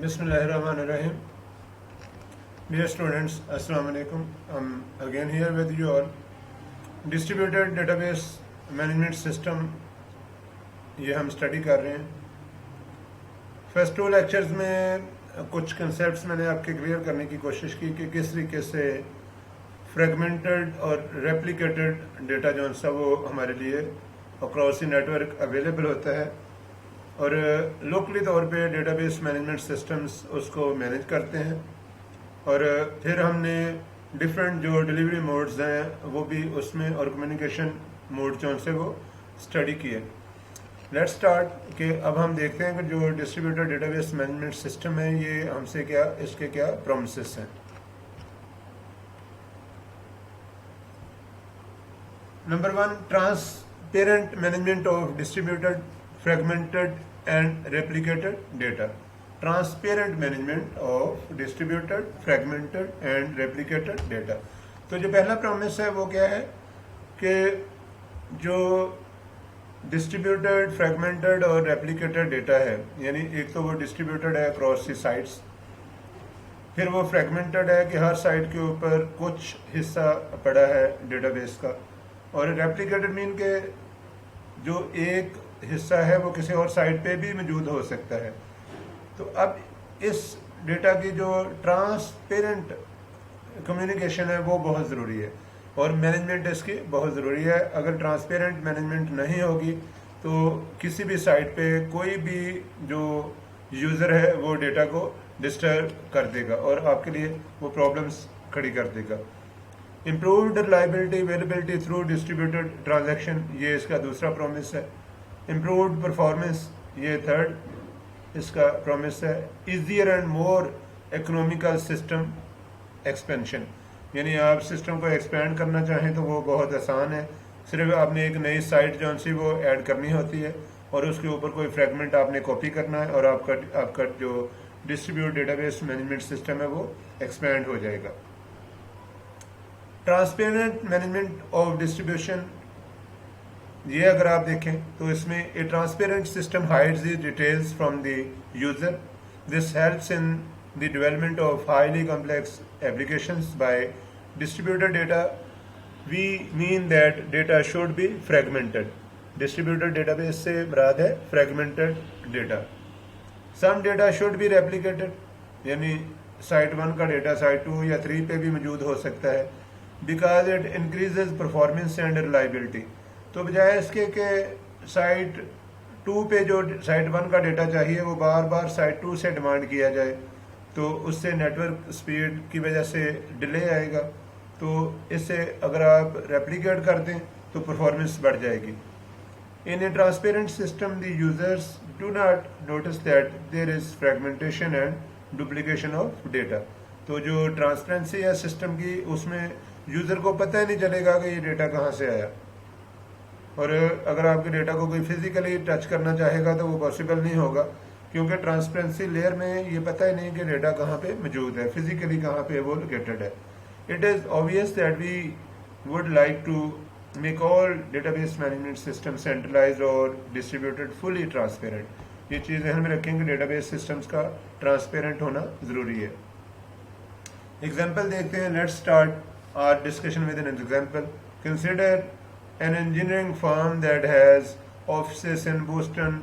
Bismillahirrahmanirrahim. Dear students, Assalamu alaikum. I'm again here with you all. Distributed database management system ये हम study कर रहे हैं. First to lectures में कुछ कंसेप्ट्स मैंने आपके क्लियर करने की कोशिश की कि किस तरीके से फ्रेगमेंटेड और रेप्लिकेटेड डेटा जो सा वो हमारे लिए अक्रॉस द नेटवर्क अवेलेबल होता है और लोकली तौर पे डेटाबेस मैनेजमेंट सिस्टम्स उसको मैनेज करते हैं. और फिर हमने डिफरेंट जो डिलीवरी मोड्स हैं वो भी उसमें और कम्युनिकेशन मोड जो से वो स्टडी किए. लेट्स स्टार्ट कि अब हम देखते हैं कि जो डिस्ट्रीब्यूटेड डेटाबेस मैनेजमेंट सिस्टम है ये हमसे क्या इसके क्या प्रोमिसेस हैं. Number 1, transparent management of distributed fragmented and replicated data. Transparent management of distributed, fragmented and replicated data. तो जो पहला प्रॉमिस है वो क्या है कि जो डिस्ट्रीब्यूटेड, फ्रेगमेंटेड और रेप्लिकेटेड डेटा है, यानी एक तो वो डिस्ट्रीब्यूटेड है अक्रॉस दी साइट्स, फिर वो फ्रेगमेंटेड है कि हर साइट के ऊपर कुछ हिस्सा पड़ा है डेटाबेस का, और रेप्लिकेटेड मीन के जो एक हिस्सा है वो किसी और साइट पे भी मौजूद हो सकता है. तो अब इस डेटा की जो ट्रांसपेरेंट कम्युनिकेशन है वो बहुत ज़रूरी है और मैनेजमेंट इसकी बहुत ज़रूरी है. अगर ट्रांसपेरेंट मैनेजमेंट नहीं होगी तो किसी भी साइट पे कोई भी जो यूज़र है वो डेटा को डिस्टर्ब कर देगा और आपके लिए वो प्रॉब्लम्स खड़ी कर देगा. Improved reliability availability through distributed transaction, ये इसका दूसरा प्रॉमिस है. इम्प्रूव्ड परफॉर्मेंस, ये थर्ड इसका प्रॉमिस है. Easier and more economical system expansion, यानी आप सिस्टम को एक्सपेंड करना चाहें तो वो बहुत आसान है. सिर्फ आपने एक नई साइट जो सी वो ऐड करनी होती है और उसके ऊपर कोई फ्रेगमेंट आपने कॉपी करना है और आपका जो डिस्ट्रीब्यूट डेटाबेस मैनेजमेंट सिस्टम है वो एक्सपेंड हो जाएगा. ट्रांसपेरेंट मैनेजमेंट ऑफ डिस्ट्रीब्यूशन, ये अगर आप देखें तो इसमें a transparent system hides the details from the user. This helps in the development of highly complex applications. By distributed data we mean that data should be fragmented. Distributed database से मुराद है fragmented data. Some data should be replicated, यानी site 1 का data site 2 या 3 पे भी मौजूद हो सकता है, because it increases performance and reliability. तो बजाय इसके कि साइट 2 पे जो साइट 1 का डेटा चाहिए वो बार बार साइट 2 से डिमांड किया जाए तो उससे नेटवर्क स्पीड की वजह से डिले आएगा. तो इससे अगर आप रेप्लिकेट कर दें तो परफॉर्मेंस बढ़ जाएगी. In a transparent system the users do not notice that there is fragmentation and duplication of data. तो जो ट्रांसपेरेंसी है सिस्टम की उसमें यूज़र को पता ही नहीं चलेगा कि ये डेटा कहाँ से आया. और अगर आपके डेटा को कोई फिजिकली टच करना चाहेगा तो वो पॉसिबल नहीं होगा क्योंकि ट्रांसपेरेंसी लेयर में ये पता ही नहीं कि डेटा कहाँ पे मौजूद है, फिजिकली कहाँ पे वो लोकेटेड है. It is obvious that we would like to make all database management system centralised और डिस्ट्रीब्यूटेड फुली ट्रांसपेरेंट. ये चीज़ ध्यान में रखेंगे, डेटाबेस सिस्टम्स का ट्रांसपेरेंट होना ज़रूरी है. एग्जाम्पल देखते हैं. Let's start our discussion with an example. Consider an engineering firm that has offices in Boston,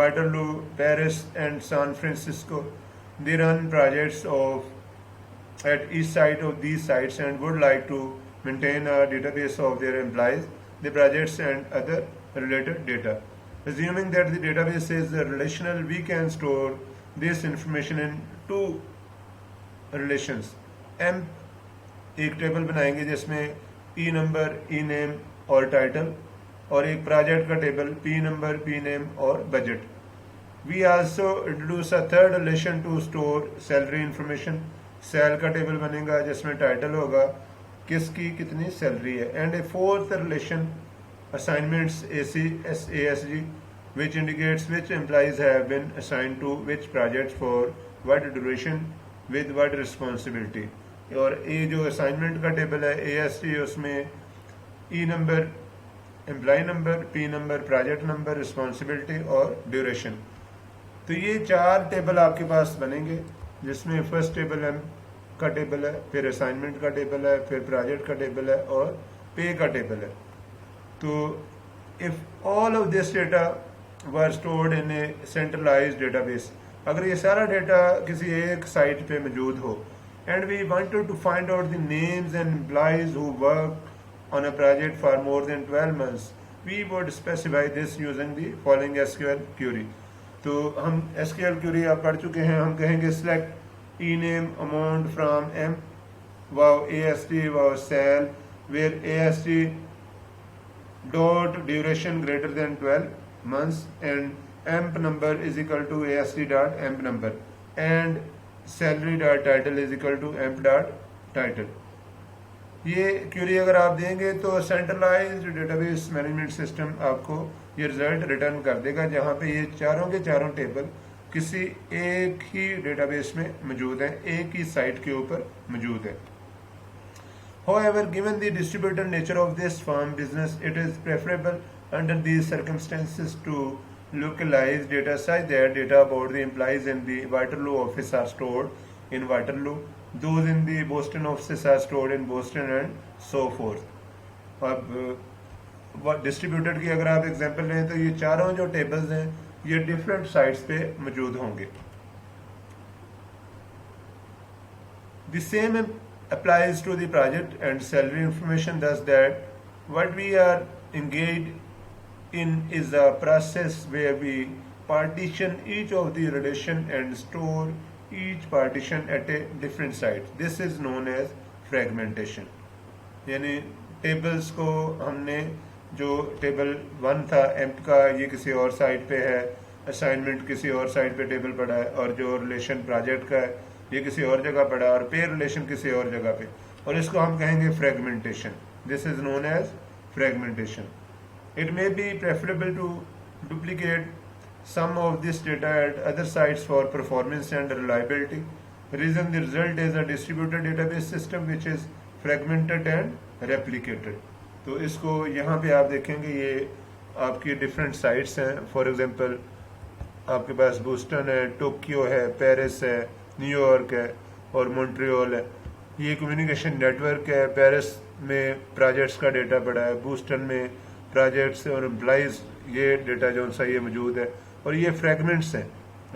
Waterloo, Paris and San Francisco. They run projects at each side of these sites and would like to maintain a database of their employees, the projects and other related data. Assuming that the database is relational, we can store this information in two relations. एक table बनाएंगे जिसमें E number, E name और title, और एक project का table P number, P name और budget. We also introduce a third relation to store salary information. SAL का table बनेगा जिसमें टाइटल होगा किसकी कितनी सैलरी है. And a fourth relation assignments ASG which indicates which employees have been assigned to which project for what duration with what responsibility. और ये जो असाइनमेंट का टेबल है ASG, उसमें E number employ number, P number project number, responsibility और duration. तो ये 4 table आपके पास बनेंगे, जिसमें फर्स्ट टेबल एम का टेबल है, फिर असाइनमेंट का टेबल है, फिर प्रोजेक्ट का टेबल है और पे का टेबल है। तो if all of this data were stored in A centralised database, अगर ये सारा डेटा किसी एक साइट पे मौजूद हो, and we wanted to find out the names and employees who work on a project for more than 12 months, we would specify this using the following SQL query. तो हम एसक्यूएल क्यूरी आप पढ़ चुके हैं, हम कहेंगे select E name amount from M वाव AST वाव सेल where AST dot duration greater than 12 months and emp number is equal to AST dot emp number and salary dot title is equal to emp dot title। ये Curie अगर आप देंगे तो centralised database management system आपको ये result return कर देगा, जहाँ पे ये चारों के चारों टेबल किसी एक ही डेटाबेस में मौजूद हैं, एक ही साइट के ऊपर मौजूद है। However, given the distributed nature of this firm business, it is preferable under these circumstances to localize data such that data about the employees in the Waterloo office are stored in Waterloo, those in the Boston offices are stored in Boston and so forth। अब distributed की अगर आप example लें तो ये चारों जो tables हैं ये डिफरेंट साइट्स पे मौजूद होंगे। The same applies to the project and salary information, thus that what we are engaged in is a process where we partition each of the relation and store each partition at a different site. This is known as fragmentation। यानी tables को हमने जो table 1 था amp का, ये किसी और site पे है, असाइनमेंट किसी और साइट पे टेबल पड़ा है, और जो रिलेशन प्रोजेक्ट का है ये किसी और जगह पड़ा, और पे रिलेशन किसी और जगह पे, और इसको हम कहेंगे fragmentation. This is known as fragmentation. It may be preferable to duplicate some of this data at other sites for performance and reliability. Reason the result is a distributed database system which is fragmented and replicated। तो इसको यहाँ पे आप देखेंगे, ये आपकी different sites हैं। For example आपके पास बोस्टन है, टोक्यो है, पेरिस है, न्यूयॉर्क है और मॉन्ट्रियल है। ये कम्युनिकेशन नेटवर्क है। पेरिस में प्रोजेक्ट्स का डेटा पड़ा है, बोस्टन में प्रोजेक्ट्स और एम्प्लॉइज ये डेटा जो सा ये मौजूद है, और ये फ्रैगमेंट्स हैं।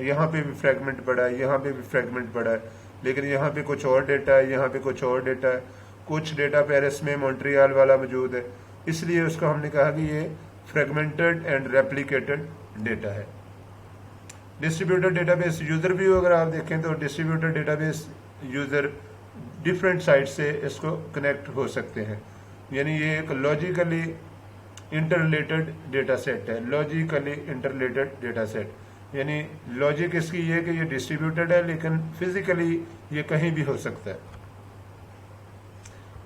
यहाँ पे भी फ्रैगमेंट पड़ा है, यहाँ पे भी फ्रैगमेंट पड़ा है, लेकिन यहाँ पे कुछ और डेटा है, यहाँ पे कुछ और डेटा है। कुछ डेटा पेरिस में मॉन्ट्रियल वाला मौजूद है, इसलिए उसको हमने कहा कि ये फ्रैगमेंटेड एंड रेप्लिकेटेड डेटा है। डिस्ट्रीब्यूटेड डेटाबेस यूजर व्यू अगर आप देखें तो distributed database user different site से इसको कनेक्ट हो सकते हैं। यानी ये एक लॉजिकली इंटरलेटेड डेटा सेट है। लॉजिकली इंटरलेटेड डेटा सेट यानी लॉजिक इसकी ये कि ये डिस्ट्रीब्यूटेड है, लेकिन फिजिकली ये कहीं भी हो सकता है।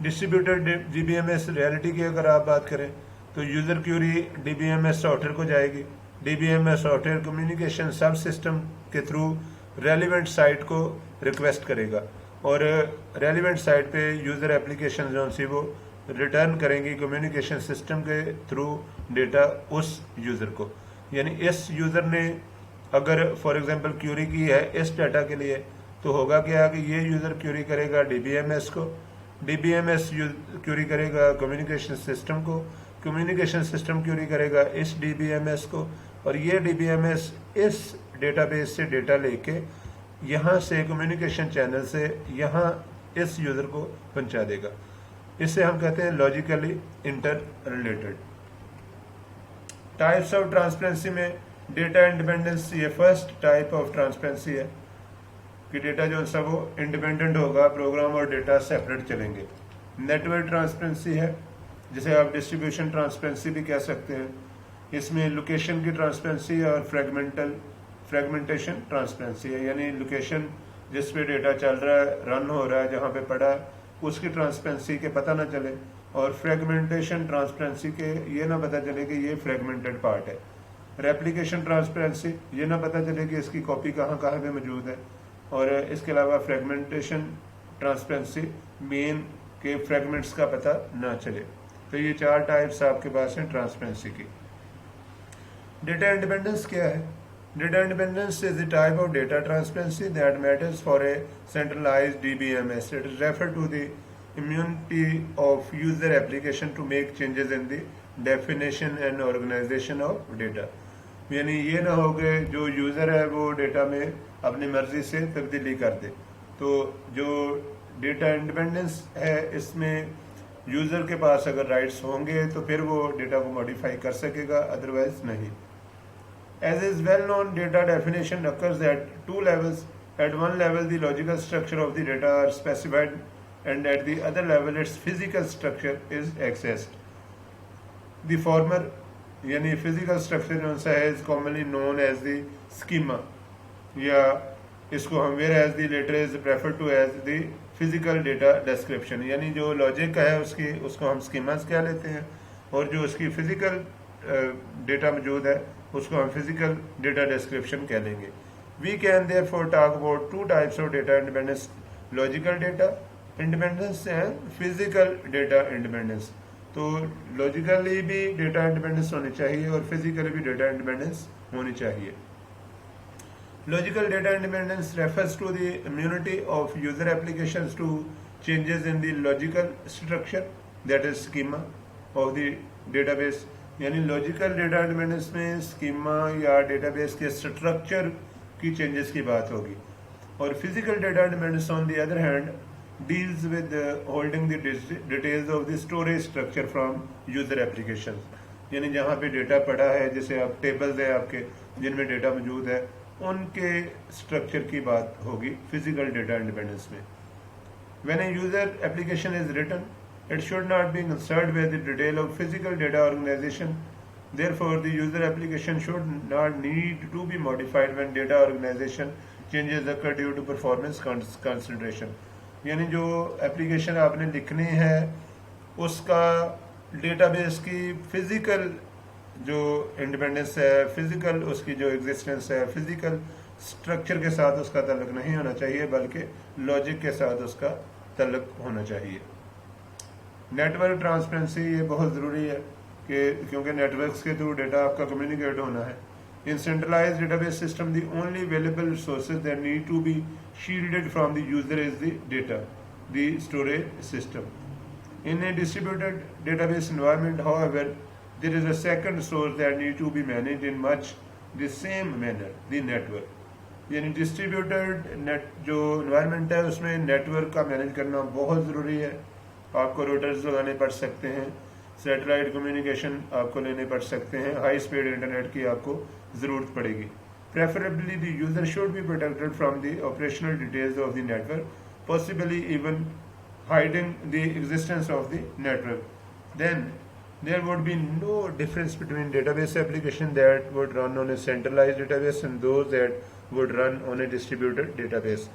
डिस्ट्रीब्यूटेड डीबीएमएस रियलिटी की अगर आप बात करें तो यूजर क्यूरी डीबीएमएस सॉफ्टवेयर को जाएगी। डीबीएमएस सॉफ्टवेयर कम्युनिकेशन सब सिस्टम के थ्रू रेलिवेंट साइट को रिक्वेस्ट करेगा, और रेलिवेंट साइट पे यूजर एप्लीकेशन जो सी वो रिटर्न करेंगी कम्युनिकेशन सिस्टम के थ्रू डेटा उस यूजर को। यानी इस यूजर ने अगर फॉर एग्जांपल क्यूरी की है इस डाटा के लिए, तो होगा क्या कि ये यूजर क्यूरी करेगा डीबीएमएस को, डीबीएमएस क्यूरी करेगा कम्युनिकेशन सिस्टम को, कम्युनिकेशन सिस्टम क्यूरी करेगा इस डीबीएमएस को, और ये डीबीएमएस इस डेटाबेस से डेटा लेके यहाँ से कम्युनिकेशन चैनल से यहाँ इस यूजर को पहुंचा देगा। इसे हम कहते हैं logically inter related. Types of transparency में डेटा इंडिपेंडेंस ये फर्स्ट टाइप ऑफ ट्रांसपेरेंसी है कि डेटा जो सा वो इंडिपेंडेंट होगा, प्रोग्राम और डेटा सेपरेट चलेंगे। नेटवर्क ट्रांसपेरेंसी है, जिसे आप डिस्ट्रीब्यूशन ट्रांसपेरेंसी भी कह सकते हैं। इसमें लोकेशन की ट्रांसपेरेंसी और फ्रेगमेंटेशन ट्रांसपेरेंसी है, यानी लोकेशन जिस पे डेटा चल रहा है, रन हो रहा है, जहाँ पे पड़ा है, उसकी ट्रांसपेरेंसी के पता ना चले, और फ्रेगमेंटेशन ट्रांसपेरेंसी के ये ना पता चले कि ये फ्रेगमेंटेड पार्ट है। रेप्लिकेशन ट्रांसपेरेंसी ये ना पता चले कि इसकी कॉपी कहाँ कहाँ पे मौजूद है। और इसके अलावा फ्रेगमेंटेशन ट्रांसपेरेंसी मेन के फ्रेगमेंट्स का पता ना चले। तो ये 4 टाइप्स आपके पास हैं ट्रांसपेरेंसी की। डेटा इंडिपेंडेंस क्या है? Data independence is the type of data transparency that matters for a centralized DBMS. It is referred to the immunity of user application to make changes in the definition and organization of data. यानी ये ना हो कि जो user है वो data में अपनी मर्जी से तब्दीली कर दे। तो जो डेटा इंडिपेंडेंस है इसमें यूज़र के पास अगर राइट्स होंगे तो फिर वो डेटा को मॉडिफाई कर सकेगा, अदरवाइज नहीं। As is well known, data definition occurs at two levels. At one level, the logical structure of the data are specified, and at the other level, its physical structure is accessed. The former, यानी physical structure जो सा है, is commonly known as the schema, या इसको हम whereas the later is referred to as the physical data description. यानी जो logic है उसको हम schemas कह लेते हैं, और जो उसकी physical डेटा मौजूद है उसको हम फिजिकल डेटा डिस्क्रिप्शन कह लेंगे। We can therefore talk about two types of data independence, logical data independence and physical data independence. तो लॉजिकली भी डेटा इंडिपेंडेंस होनी चाहिए और फिजिकली भी डेटा इंडिपेंडेंस होनी चाहिए। Logical data independence refers to the immunity of user applications to changes in the logical structure that is schema of the database. यानी logical data independence में schema या database के स्ट्रक्चर की changes की बात होगी, और physical data independence on the other hand deals with holding the details of the storage structure from user application. यानी जहाँ पे डेटा पड़ा है, जैसे आप टेबल्स है आपके जिनमें डेटा मौजूद है, उनके स्ट्रक्चर की बात होगी फिजिकल डेटा इंडिपेंडेंस में। When a user application is written, it should not be concerned with the detail of physical data organization. Therefore, the user application should not need to be modified when data organization changes occur due to performance consideration. यानी जो application आपने लिखनी है उसका database की physical जो independence है, physical उसकी जो एग्जिस्टेंस है, फिजिकल स्ट्रक्चर के साथ उसका ताल्लुक नहीं होना चाहिए, बल्कि लॉजिक के साथ उसका ताल्लुक होना चाहिए। नेटवर्क ट्रांसपेरेंसी ये बहुत ज़रूरी है कि क्योंकि नेटवर्क्स के थ्रू डेटा आपका कम्युनिकेट होना है। In centralised database system the only available resources that need to be shielded from the user is the data, the storage system. In a distributed database environment however there is a second source that need to be managed in much the same manner, the network. यानी distributed net जो environment है उसमें network का manage करना बहुत ज़रूरी है। आपको रूटर्स लगाने पड़ सकते हैं, सैटेलाइट कम्युनिकेशन आपको लेने पड़ सकते हैं, हाई स्पीड इंटरनेट की आपको ज़रूरत पड़ेगी। Preferably the user should be protected from the operational details of the network, possibly even hiding the existence of the network. Then there would be no difference between database application that would run on a centralized database and those that would run on a distributed database.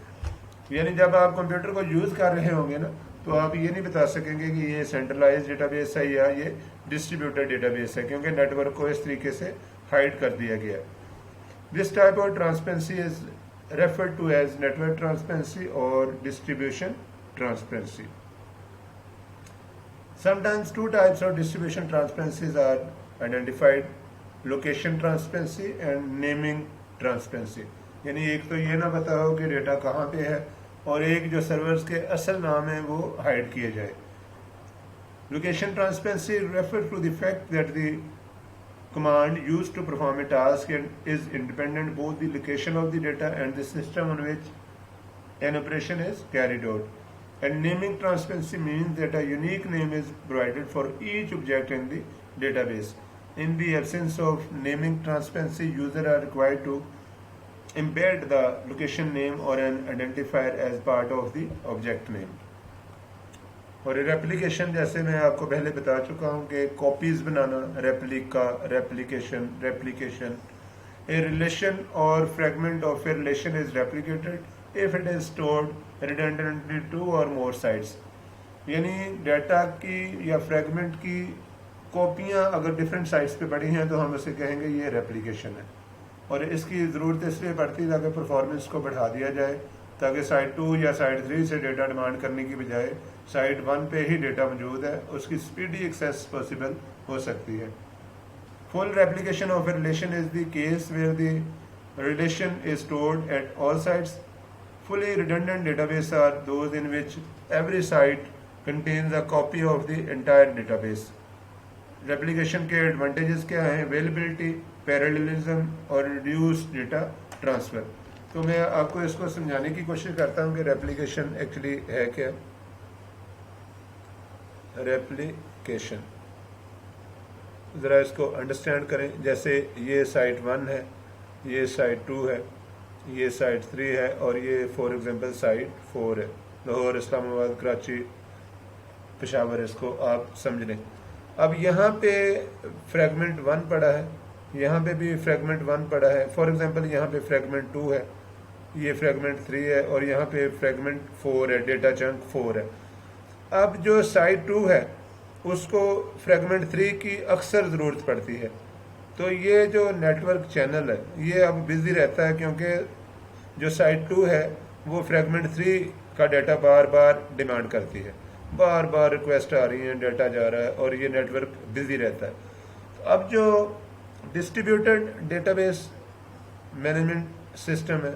यानी जब आप computer को use कर रहे होंगे ना, तो आप ये नहीं बता सकेंगे कि ये सेंट्रलाइज डेटाबेस है या ये डिस्ट्रीब्यूटेड डेटाबेस है, क्योंकि नेटवर्क को इस तरीके से हाइड कर दिया गया। This type of transparency is referred to as network transparency और distribution transparency. Sometimes two types of distribution transparencies are identified, location transparency and naming transparency. यानी एक तो ये ना बताओ कि डेटा कहाँ पे है, और एक जो सर्वर्स के असल नाम है वो हाइड किए जाए। Location transparency refers to the fact that the command used to perform a task is independent both the location of the data and the system on which an operation is carried out. And naming transparency means that a unique name is provided for each object in the database. In the absence of naming transparency, users are required to embed the location name or an identifier as part of the object name. और replication, जैसे मैं आपको पहले बता चुका हूँ कि copies banana, replication. A relation or fragment of a relation is replicated if it is stored redundantly to or more sites. यानी डाटा की या फ्रेगमेंट की कॉपियाँ अगर डिफरेंट साइट्स पे पड़ी हैं तो हम उसे कहेंगे ये रेप्लिकेशन है। और इसकी ज़रूरत इसलिए पड़ती है ताकि परफॉर्मेंस को बढ़ा दिया जाए, ताकि साइट 2 या साइट 3 से डेटा डिमांड करने की बजाय साइट 1 पे ही डेटा मौजूद है, उसकी स्पीडी एक्सेस पॉसिबल हो सकती है। Full replication of a relation is the case where the relation is stored at all sites. Fully redundant databases are those in which every site contains a copy of the entire database. Replication के advantages क्या हैं? Availability, parallelism और reduce data transfer. तो मैं आपको इसको समझाने की कोशिश करता हूँ कि रेप्लिकेशन एक्चुअली है क्या। रेप्लिकेशन ज़रा इसको अंडरस्टैंड करें। जैसे ये साइट 1 है, ये साइट 2 है, ये साइट 3 है और ये फॉर एग्जांपल साइट 4 है। लाहौर, इस्लामाबाद, कराची, पेशावर, इसको आप समझ लें। अब यहाँ पे फ्रेगमेंट 1 पड़ा है, यहाँ पे भी फ्रेगमेंट 1 पड़ा है। फॉर एग्जांपल यहाँ पे फ्रेगमेंट 2 है, ये फ्रेगमेंट 3 है और यहाँ पे फ्रेगमेंट 4 है, डेटा चंक 4 है। अब जो साइट 2 है उसको फ्रेगमेंट 3 की अक्सर ज़रूरत पड़ती है, तो ये जो नेटवर्क चैनल है ये अब बिज़ी रहता है, क्योंकि जो साइट 2 है वो फ्रेगमेंट 3 का डाटा बार बार डिमांड करती है, बार बार रिक्वेस्ट आ रही है, डाटा जा रहा है और ये नेटवर्क बिज़ी रहता है। तो अब जो डिस्ट्रीब्यूटेड डेटाबेस मैनेजमेंट सिस्टम है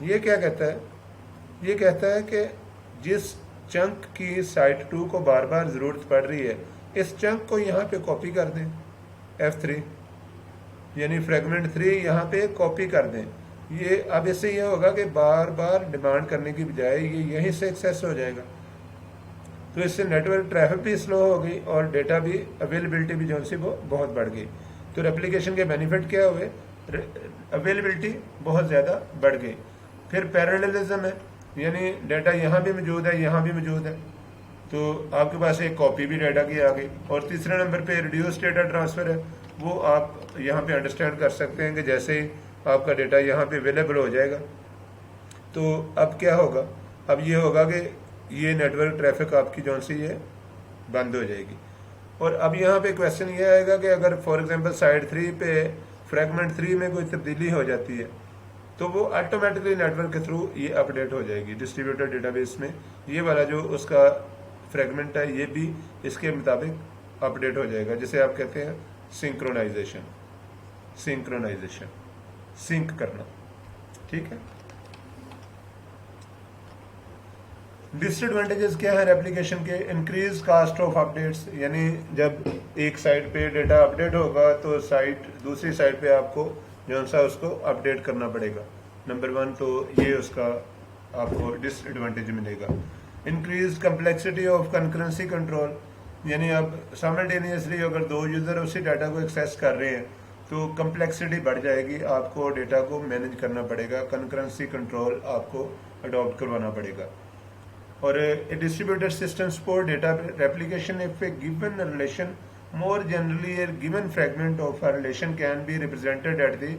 ये क्या कहता है? ये कहता है कि जिस चंक की साइट 2 को बार बार ज़रूरत पड़ रही है, इस चंक को यहाँ पे कॉपी कर दें, F3 यानी फ्रेगमेंट 3 यहाँ पे कॉपी कर दें। ये अब इससे ये होगा कि बार बार डिमांड करने की बजाय ये यहीं से एक्सेस हो जाएगा, तो इससे नेटवर्क ट्रैफिक भी स्लो हो गई और डेटा भी अवेलेबिलिटी भी जो सी वो बहुत बढ़ गई। तो रेप्लिकेशन के बेनिफिट क्या हुए? अवेलेबिलिटी बहुत ज़्यादा बढ़ गई। फिर पैरेललिज्म है, यानी डाटा यहाँ भी मौजूद है, यहाँ भी मौजूद है, तो आपके पास एक कॉपी भी डाटा की आ गई। और तीसरे नंबर पे रिड्यूस डेटा ट्रांसफ़र है, वो आप यहाँ पे अंडरस्टैंड कर सकते हैं कि जैसे ही आपका डेटा यहाँ पे अवेलेबल हो जाएगा तो अब क्या होगा? अब ये होगा कि ये नेटवर्क ट्रैफिक आपकी जो सी है बंद हो जाएगी। और अब यहाँ पे क्वेश्चन ये आएगा कि अगर फॉर एग्जांपल साइट 3 पे फ्रेगमेंट 3 में कोई तब्दीली हो जाती है तो वो ऑटोमेटिकली नेटवर्क के थ्रू ये अपडेट हो जाएगी डिस्ट्रीब्यूटेड डेटाबेस में। ये वाला जो उसका फ्रेगमेंट है ये भी इसके मुताबिक अपडेट हो जाएगा, जिसे आप कहते हैं सिंक्रोनाइजेशन। सिंक्रोनाइजेशन, सिंक करना, ठीक है। डिसएडवांटेजेस क्या है रेप्लिकेशन के? इंक्रीज कास्ट ऑफ अपडेट्स, यानी जब एक साइट पे डेटा अपडेट होगा तो साइट दूसरी साइट पे आपको जो सा उसको अपडेट करना पड़ेगा, नंबर 1, तो ये उसका आपको डिसएडवांटेज मिलेगा। Increase complexity of concurrency control, यानी अब साइमल्टेनियसली अगर 2 यूज़र उसी डाटा को एक्सेस कर रहे हैं तो कम्प्लेक्सिटी बढ़ जाएगी, आपको डेटा को मैनेज करना पड़ेगा, कंकरेंसी कंट्रोल आपको अडॉप्ट करवाना पड़ेगा। और distributed system support data replication if A given relation more generally a given fragment of a relation can be represented at the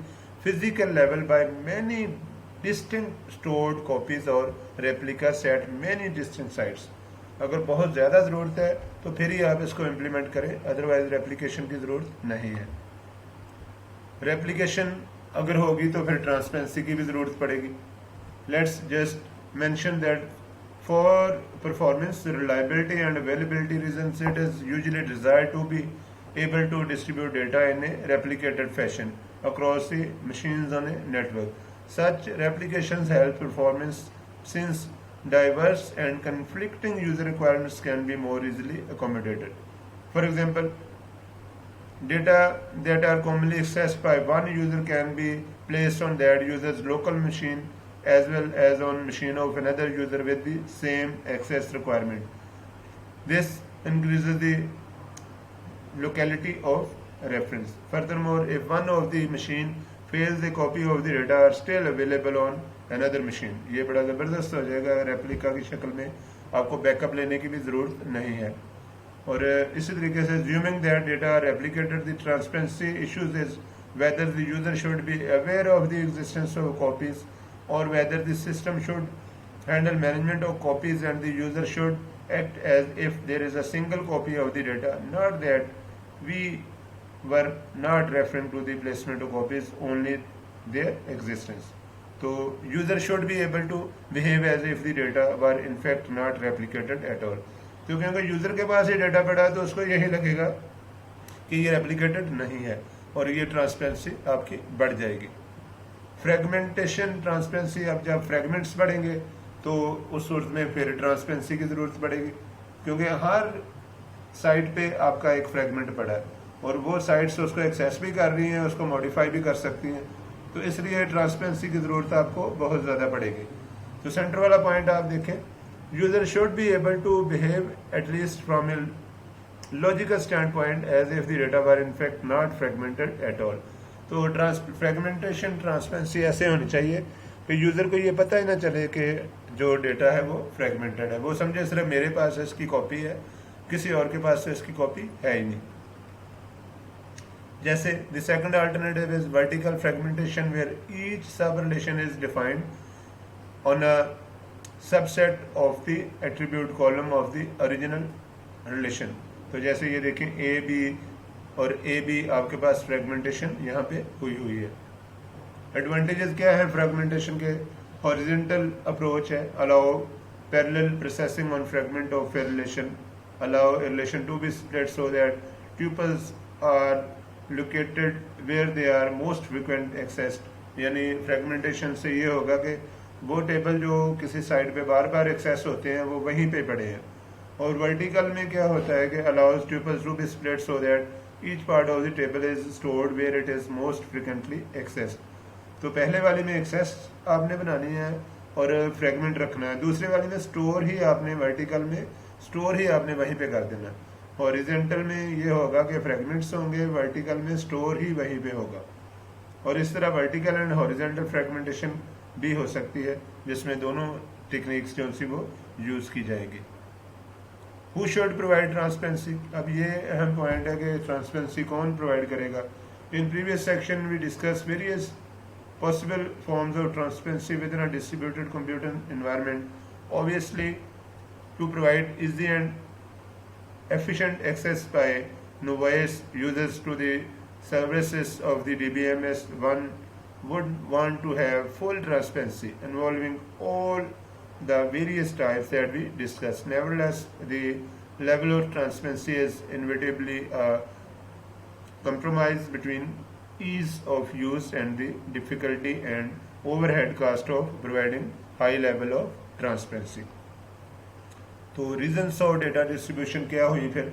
physical level by many distinct stored copies or replicas at many distinct sites। अगर बहुत ज़्यादा ज़रूरत है तो फिर ही आप इसको implement करें, अदरवाइज रेप्लिकेशन की ज़रूरत नहीं है। रेप्लिकेशन अगर होगी तो फिर ट्रांसपेरेंसी की भी ज़रूरत पड़ेगी। Let's just mention that for performance, reliability and availability reasons, it is usually desired to be able to distribute data in a replicated fashion across the machines on a network. Such replications help performance since diverse and conflicting user requirements can be more easily accommodated. For example, data that are commonly accessed by one user can be placed on that user's local machine as well as on machine of another user with the same access requirement. This increases the locality of reference. Furthermore, if one of the machine fails, the copy of the data are still available on another machine. ये बड़ा ज़बरदस्त हो जाएगा, replica की शक्ल में आपको backup लेने की भी ज़रूरत नहीं है। और इसी तरीके से assuming that data are replicated, the transparency issues is whether the user should be aware of the existence of copies or whether the system should handle management of copies and the user should act as if there is a single copy of the data. Not that we were not referring to the placement of copies, only their existence. So user should be able to behave as if the data were in fact not replicated at all. क्योंकि अगर user के पास ये data पड़ा है तो उसको यही लगेगा कि ये रेप्लिकेटेड नहीं है, और ये ट्रांसपेरेंसी आपकी बढ़ जाएगी। फ्रेगमेंटेशन ट्रांसपेरेंसी, अब जब फ्रेगमेंट्स बढ़ेंगे तो उस सूरत में फिर ट्रांसपेरेंसी की ज़रूरत पड़ेगी, क्योंकि हर साइट पे आपका एक फ्रेगमेंट पड़ा है और वो साइट्स उसको एक्सेस भी कर रही हैं, उसको मॉडिफाई भी कर सकती हैं, तो इसलिए ट्रांसपेरेंसी की ज़रूरत आपको बहुत ज़्यादा पड़ेगी। तो सेंटर वाला पॉइंट आप देखें, user should be able to behave at least from a logical standpoint as if the data were in fact not fragmented at all. तो फ्रेगमेंटेशन ट्रांसपेरेंसी ऐसे होनी चाहिए कि यूजर को ये पता ही ना चले कि जो डेटा है वो फ्रेगमेंटेड है, वो समझे सिर्फ मेरे पास इसकी कॉपी है, किसी और के पास तो इसकी कॉपी है ही नहीं। जैसे the second alternative is vertical fragmentation where each sub relation is defined on a subset of the attribute column of the original relation. तो जैसे ये देखें ए बी और ए बी आपके पास फ्रेगमेंटेशन यहाँ पे हुई है। एडवांटेजेस क्या है फ्रेगमेंटेशन के? हॉरिजॉन्टल अप्रोच है, allow parallel processing on fragment of a relation, allow a relation to be split so that tuples are located where they are most frequent accessed। यानी फ्रेगमेंटेशन से ये होगा कि वो टेबल जो किसी साइड पे बार बार एक्सेस होते हैं वो वहीं पे पड़े हैं। और वर्टिकल में क्या होता है कि allows tuples to be split so that each part of the table is stored where it is most frequently accessed। तो पहले वाले में एक्सेस आपने बनानी है और फ्रेगमेंट रखना है, दूसरे वाले में स्टोर ही आपने वर्टिकल में स्टोर ही आपने वहीं पे कर देना। हॉरिजॉन्टल में ये होगा कि फ्रेगमेंट्स होंगे, वर्टिकल में स्टोर ही वहीं पे होगा। और इस तरह वर्टिकल एंड हॉरिजॉन्टल फ्रेगमेंटेशन भी हो सकती है, जिसमें दोनों टेक्निक्स जो सी वो यूज की जाएगी। Who should provide transparency? अब ये अहम पॉइंट है कि ट्रांसपेरेंसी कौन प्रोवाइड करेगा। In previous section we discuss various possible forms of transparency within a distributed computer environment. Obviously, to provide easy and efficient access by novice users to the services of the DBMS, one would want to have full transparency involving all the various types that we discussed. Nevertheless, the level of transparency is inevitably a compromise between ease of use and the difficulty and overhead cost of providing high level of transparency। तो reasons of data distribution क्या हुई फिर?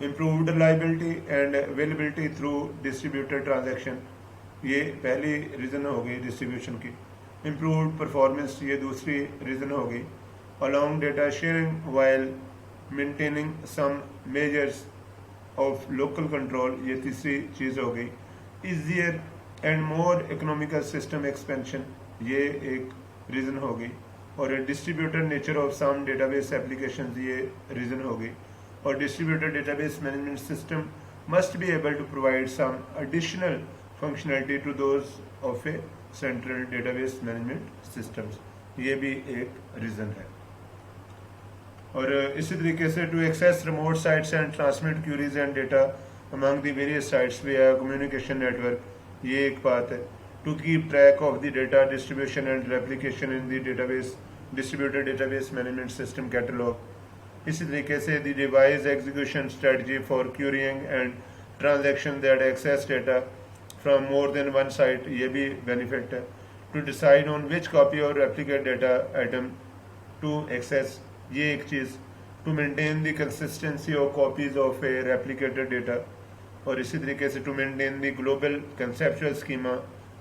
improved reliability and availability through distributed transaction, ये पहली reason हो गई distribution की। improved performance, ये दूसरी रीज़न हो गई। allowing data sharing while maintaining some measures of local control, ये तीसरी चीज़ हो गई। easier and more economical system expansion, ये एक रीज़न हो गई। और distributed nature of some database applications, ये रीज़न हो गई। और distributed database management system must be able to provide some additional functionality to those of a central database management systems, ये भी एक रीज़न है। और इसी तरीके से to access remote sites and transmit queries and data among the various sites via communication network, ये एक बात है। to keep track of the data distribution and replication in the database distributed database management system catalog। इसी तरीके से the device execution strategy for querying and transaction that access data from more than one site, ये भी benefit है। to decide on which copy or replicate data item to access, ये एक चीज़। to maintain the consistency of copies of a replicated data, और इसी तरीके से to maintain the global conceptual schema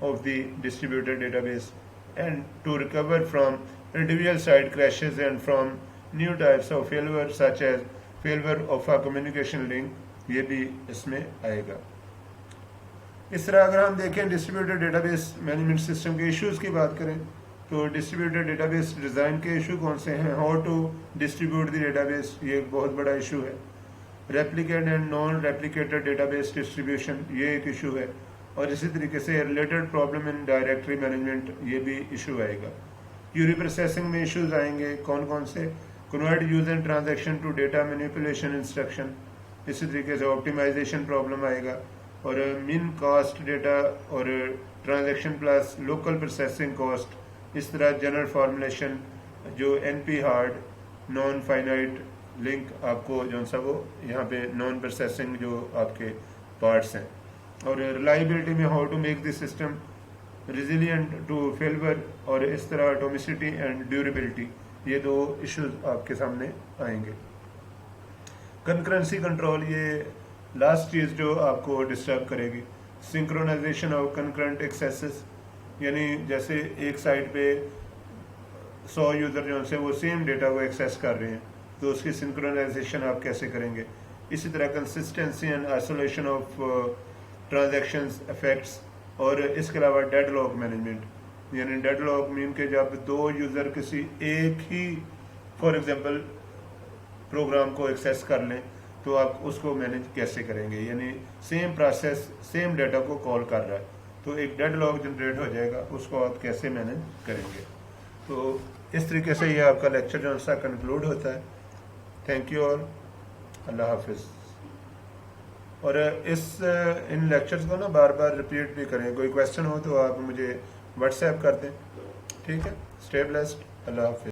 of the distributed database and to recover from individual site crashes and from new types of failure such as failure of a communication link, ये भी इसमें आएगा। इस तरह अगर हम देखें डिस्ट्रीब्यूटेड डेटाबेस मैनेजमेंट सिस्टम के इश्यूज की बात करें तो डिस्ट्रीब्यूटेड डेटाबेस डिज़ाइन के इशू कौन से हैं? How to distribute the database, ये एक बहुत बड़ा इशू है। Replicate and non replicated database distribution, ये एक इशू है। और इसी तरीके से related problem in directory management, ये भी इशू आएगा। क्यूरी प्रोसेसिंग में इश्यूज आएंगे, कौन कौन से? Convert user transaction to data manipulation instruction, इसी तरीके से ऑप्टिमाइजेशन प्रॉब्लम आएगा। और मिन कॉस्ट डेटा और transaction plus local processing cost, इस तरह जनरल फॉर्मुलेशन जो NP hard non finite link आपको जो सा वो यहाँ पे नॉन प्रोसेसिंग जो आपके पार्ट्स हैं। और रिलायबिलिटी में how to make this system resilient to failure, और इस तरह एटॉमिसिटी एंड ड्यूरेबिलिटी, ये दो इश्यूज आपके सामने आएंगे। कंकरेंसी कंट्रोल, ये लास्ट चीज़ जो आपको डिस्टर्ब करेगी। सिंक्रोनाइजेशन ऑफ कंकरेंट एक्सेसेस, यानी जैसे एक साइट पे 100 यूज़र जो से वो सेम डेटा को एक्सेस कर रहे हैं, तो उसकी सिंक्रोनाइजेशन आप कैसे करेंगे। इसी तरह consistency and isolation of transactions effects, और इसके अलावा डेडलॉक मैनेजमेंट, यानी डेडलॉक मीन के जब दो यूज़र किसी एक ही फॉर एग्जांपल प्रोग्राम को एक्सेस कर लें तो आप उसको मैनेज कैसे करेंगे, यानी सेम प्रोसेस सेम डेटा को कॉल कर रहा है तो एक डेडलॉक जनरेट हो जाएगा, उसको आप कैसे मैनेज करेंगे। तो इस तरीके से ये आपका लेक्चर जो सा कंक्लूड होता है। थैंक यू ऑल, अल्लाह हाफिज़। और इन लेक्चर्स को ना बार बार रिपीट भी करें, कोई क्वेश्चन हो तो आप मुझे व्हाट्सएप कर दें, ठीक है। स्टे ब्लेस्ड, अल्लाह हाफिज़।